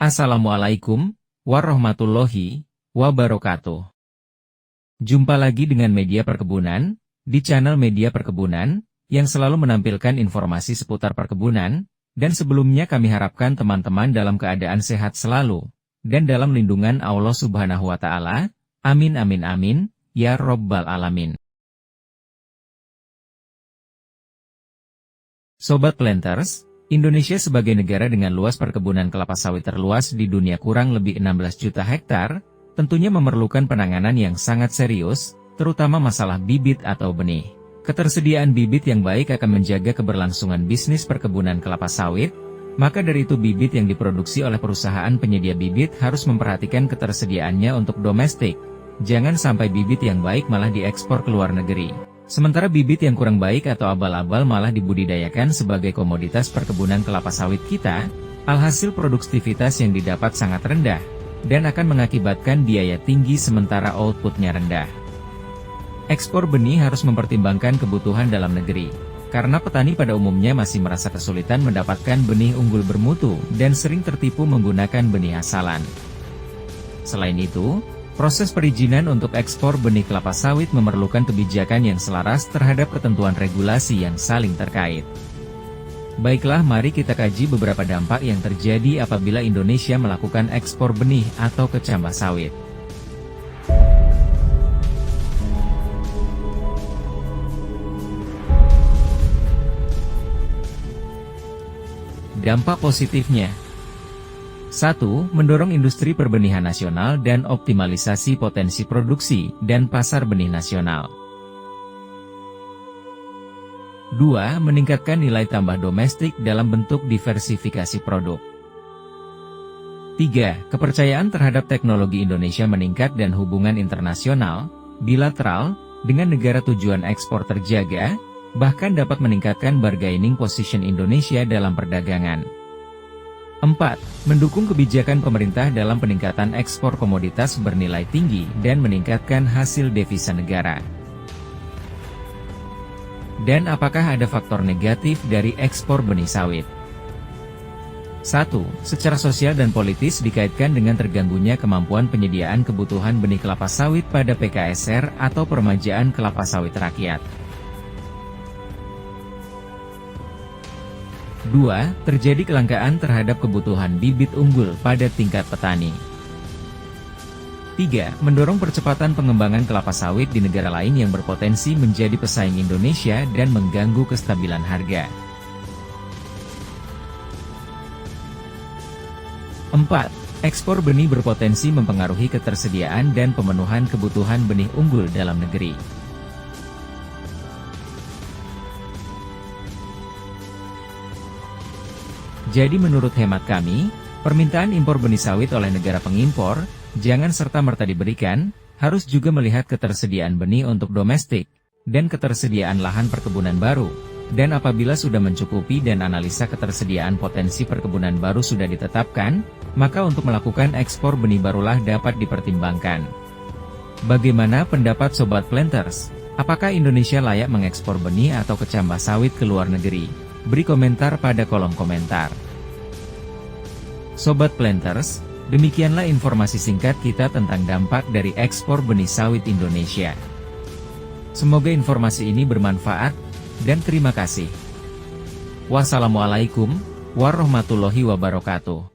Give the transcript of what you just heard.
Assalamualaikum warahmatullahi wabarakatuh. Jumpa lagi dengan Media Perkebunan, di channel Media Perkebunan, yang selalu menampilkan informasi seputar perkebunan, dan sebelumnya kami harapkan teman-teman dalam keadaan sehat selalu, dan dalam lindungan Allah Subhanahu wa Ta'ala. Amin amin amin, ya Robbal Alamin. Sobat Planters, Indonesia sebagai negara dengan luas perkebunan kelapa sawit terluas di dunia kurang lebih 16 juta hektar, tentunya memerlukan penanganan yang sangat serius, terutama masalah bibit atau benih. Ketersediaan bibit yang baik akan menjaga keberlangsungan bisnis perkebunan kelapa sawit, maka dari itu bibit yang diproduksi oleh perusahaan penyedia bibit harus memperhatikan ketersediaannya untuk domestik. Jangan sampai bibit yang baik malah diekspor ke luar negeri. Sementara bibit yang kurang baik atau abal-abal malah dibudidayakan sebagai komoditas perkebunan kelapa sawit kita, alhasil produktivitas yang didapat sangat rendah, dan akan mengakibatkan biaya tinggi sementara outputnya rendah. Ekspor benih harus mempertimbangkan kebutuhan dalam negeri, karena petani pada umumnya masih merasa kesulitan mendapatkan benih unggul bermutu dan sering tertipu menggunakan benih asalan. Selain itu, proses perizinan untuk ekspor benih kelapa sawit memerlukan kebijakan yang selaras terhadap ketentuan regulasi yang saling terkait. Baiklah, mari kita kaji beberapa dampak yang terjadi apabila Indonesia melakukan ekspor benih atau kecambah sawit. Dampak positifnya: 1. Mendorong industri perbenihan nasional dan optimalisasi potensi produksi dan pasar benih nasional. 2. Meningkatkan nilai tambah domestik dalam bentuk diversifikasi produk. 3. Kepercayaan terhadap teknologi Indonesia meningkat dan hubungan internasional, bilateral, dengan negara tujuan ekspor terjaga, bahkan dapat meningkatkan bargaining position Indonesia dalam perdagangan. 4. Mendukung kebijakan pemerintah dalam peningkatan ekspor komoditas bernilai tinggi dan meningkatkan hasil devisa negara. Dan apakah ada faktor negatif dari ekspor benih sawit? 1. Secara sosial dan politis dikaitkan dengan terganggunya kemampuan penyediaan kebutuhan benih kelapa sawit pada PKSR atau Permajaan Kelapa Sawit Rakyat. 2. Terjadi kelangkaan terhadap kebutuhan bibit unggul pada tingkat petani. 3. Mendorong percepatan pengembangan kelapa sawit di negara lain yang berpotensi menjadi pesaing Indonesia dan mengganggu kestabilan harga. 4. Ekspor benih berpotensi mempengaruhi ketersediaan dan pemenuhan kebutuhan benih unggul dalam negeri. Jadi menurut hemat kami, permintaan impor benih sawit oleh negara pengimpor, jangan serta-merta diberikan, harus juga melihat ketersediaan benih untuk domestik, dan ketersediaan lahan perkebunan baru, dan apabila sudah mencukupi dan analisa ketersediaan potensi perkebunan baru sudah ditetapkan, maka untuk melakukan ekspor benih barulah dapat dipertimbangkan. Bagaimana pendapat Sobat Planters? Apakah Indonesia layak mengekspor benih atau kecambah sawit ke luar negeri? Beri komentar pada kolom komentar. Sobat Planters, demikianlah informasi singkat kita tentang dampak dari ekspor benih sawit Indonesia. Semoga informasi ini bermanfaat, dan terima kasih. Wassalamualaikum warahmatullahi wabarakatuh.